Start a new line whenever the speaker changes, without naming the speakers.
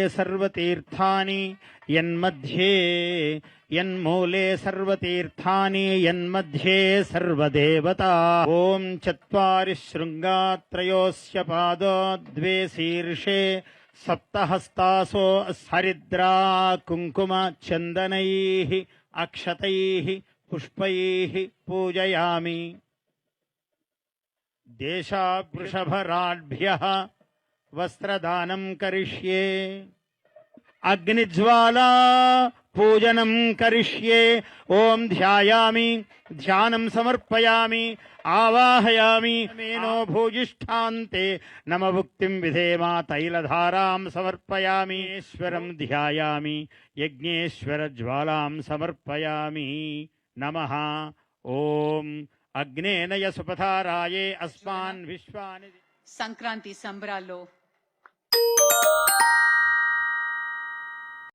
सर्वतीर्थानि यन्मध्ये यन्मूले सर्वतीर्थानि यन्मध्ये सर्वदेवता। ॐ चत्वारि शृङ्गात्रयोस्य पादो द्वे शीर्षे सप्तहस्तासो हरिद्रा कुङ्कुम चन्दनैः अक्षतैः पुष्पैः पूजयामि। देशावृषभराड्भ्यः वस्त्रदानं करिष्ये। अग्निज्वाला पूजनं करिष्ये। ओम ध्यायामि ध्यानं समर्पयामि आवाहयामि। मेनो भूयिष्ठान्ते नमभुक्तिं विधेमा तैलधारां समर्पयामि। ईश्वरं ध्यायामि यज्ञेश्वर ज्वालां समर्पयामि। नमः। ओम अग्नेनय सुपथाराये अस्मान् विश्वानि।
సంక్రాంతి సంబరాల్లో